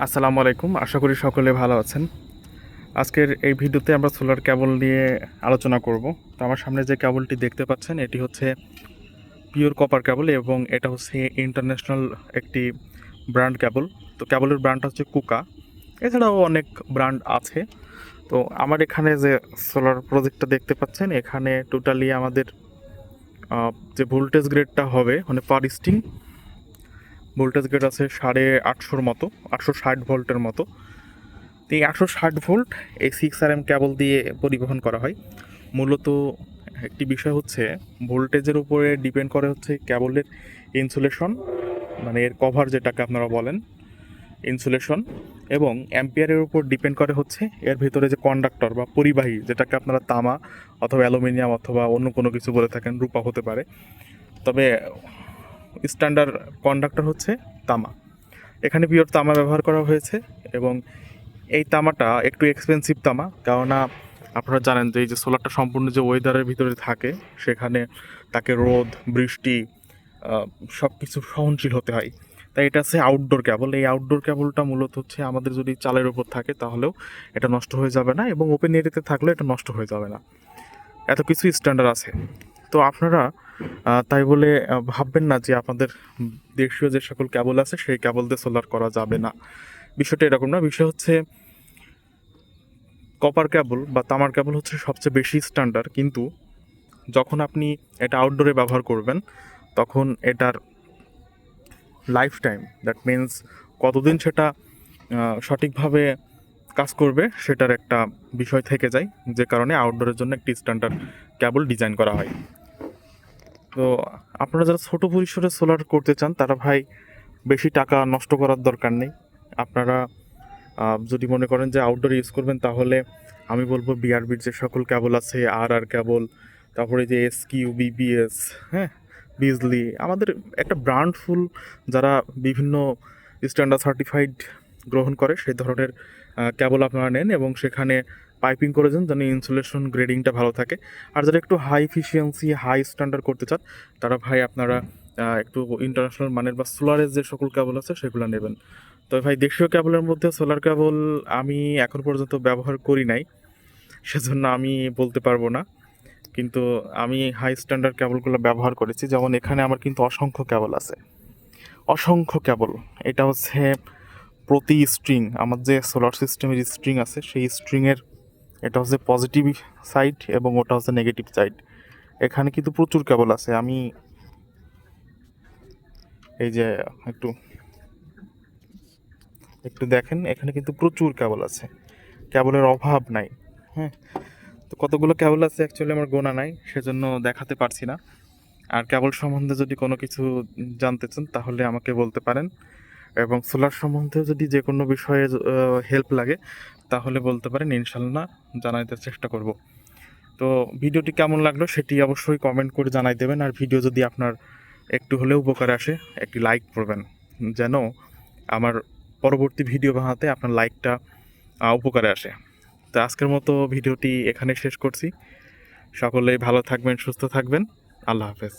আসসালামু আলাইকুম, আশা করি সকলে ভালো আছেন। আজকের এই ভিডিওতে আমরা সোলার কেবল নিয়ে আলোচনা করব। তো আমার সামনে যে কেবলটি দেখতে পাচ্ছেন এটি হচ্ছে পিওর কপার কেবল এবং এটা হচ্ছে ইন্টারন্যাশনাল একটি ব্র্যান্ড কেবল। তো কেবলের ব্র্যান্ড হচ্ছে কুকা। এছাড়াও অনেক ব্র্যান্ড আছে। তো আমার এখানে যে সোলার প্রজেক্টটা দেখতে পাচ্ছেন এখানে টোটালি আমাদের যে ভোল্টেজ গ্রেডটা হবে মানে পার স্টিং ভোল্টেজ গ্রেড আছে 850 মতো, 860 ভোল্টের মতো। তো এই 860 ভোল্ট এই 6 RM কেবল দিয়ে পরিবহন করা হয়। মূলত একটি বিষয় হচ্ছে ভোল্টেজের উপরে ডিপেন্ড করে হচ্ছে কেবলের ইনসুলেশন, মানে এর কভার যেটাকে আপনারা বলেন ইনসুলেশন, এবং অ্যাম্পিয়ারের উপর ডিপেন্ড করে হচ্ছে এর ভিতরে যে কন্ডাক্টর বা পরিবাহী, যেটাকে আপনারা তামা অথবা অ্যালুমিনিয়াম অথবা অন্য কোনো কিছু বলে থাকেন, রূপা হতে পারে, তবে স্ট্যান্ডার্ড কন্ডাক্টর হচ্ছে তামা। এখানে পিওর তামা ব্যবহার করা হয়েছে এবং এই তামাটা একটু এক্সপেন্সিভ তামা, কেননা আপনারা জানেন যে এই যে সোলারটা সম্পূর্ণ যে ওয়েদারের ভিতরে থাকে সেখানে তাকে রোদ বৃষ্টি সব কিছু সহনশীল হতে হয়। তাই এটা হচ্ছে আউটডোর কেবল। এই আউটডোর কেবলটা মূলত হচ্ছে আমাদের যদি চালের উপর থাকে তাহলেও এটা নষ্ট হয়ে যাবে না, এবং ওপেন এরিয়াতে থাকলেও এটা নষ্ট হয়ে যাবে না। এত কিছু স্ট্যান্ডার্ড আছে। তো আপনারা তাই বলে ভাববেন না যে আপনাদের দেশীয় যে সকল কেবল আছে সেই কেবল দিয়ে সোলার করা যাবে না। বিষয়টা এরকম না। বিষয় হচ্ছে কপার কেবল বা তামার কেবল হচ্ছে সবচেয়ে বেশি স্ট্যান্ডার্ড, কিন্তু যখন আপনি এটা আউটডোরে ব্যবহার করবেন তখন এটার লাইফ টাইম, দ্যাট মিন্স কতদিন সেটা সঠিকভাবে কাজ করবে সেটার একটা বিষয় থেকে যায়, যে কারণে আউটডোরের জন্য একটি স্ট্যান্ডার্ড কেবল ডিজাইন করা হয়। তো আপনারা যারা ছোটো পরিসরে সোলার করতে চান তারা ভাই বেশি টাকা নষ্ট করার দরকার নেই। আপনারা যদি মনে করেন যে আউটডোর ইউজ করবেন তাহলে আমি বলবো বিআরবির যে সকল কেবল আছে, আর কেবল, তারপরে যে এসকিউ, বিবিএস, হ্যাঁ, বিজলি, আমাদের একটা ব্র্যান্ডফুল যারা বিভিন্ন স্ট্যান্ডার্ড সার্টিফাইড গ্রহণ করে সেই ধরনের কেবল আপনারা নেন এবং সেখানে পাইপিং করে যান যেন ইনসুলেশন গ্রেডিংটা ভালো থাকে। আর যারা একটু হাই এফিসিয়েন্সি হাই স্ট্যান্ডার্ড করতে চান তারা ভাই আপনারা একটু ইন্টারন্যাশনাল মানের বা সোলারের যে সকল কেবল আছে সেগুলো নেবেন। তো ভাই দেশীয় কেবলের মধ্যে সোলার কেবল আমি এখন পর্যন্ত ব্যবহার করি নাই, সেজন্য আমি বলতে পারবো না। কিন্তু আমি হাই স্ট্যান্ডার্ড কেবলগুলো ব্যবহার করেছি, যেমন এখানে আমার কিন্তু অসংখ্য কেবল আছে, অসংখ্য কেবল। এটা হচ্ছে প্রতি স্ট্রিং, আমার যে সোলার সিস্টেমের স্ট্রিং আছে সেই স্ট্রিংয়ের এটা হচ্ছে পজিটিভ সাইড এবং ওটা হচ্ছে নেগেটিভ সাইড। এখানে কিন্তু প্রচুর কেবল আছে। আমি এই যে একটু একটু দেখেন, এখানে কিন্তু প্রচুর কেবল আছে, কেবলের অভাব নাই। হ্যাঁ, তো কতগুলো কেবল আছে অ্যাকচুয়ালি আমার গোনা নাই, সেজন্য দেখাতে পারছি না। আর কেবল সম্বন্ধে যদি কোনো কিছু জানতে চান তাহলে আমাকে বলতে পারেন, এবং সোলার সম্বন্ধে যদি যে কোনো বিষয়ে হেল্প লাগে তাহলে বলতে পারেন, ইনশাল্লাহ জানাইতে চেষ্টা করব। তো ভিডিওটি কেমন লাগলো সেটি অবশ্যই কমেন্ট করে জানাই দেবেন, আর ভিডিও যদি আপনার একটু হলেও উপকারে আসে একটি লাইক করবেন, যেন আমার পরবর্তী ভিডিও বানাতে আপনার লাইকটা উপকারে আসে। তো আজকের মতো ভিডিওটি এখানে শেষ করছি। সকলেই ভালো থাকবেন, সুস্থ থাকবেন। আল্লাহ হাফেজ।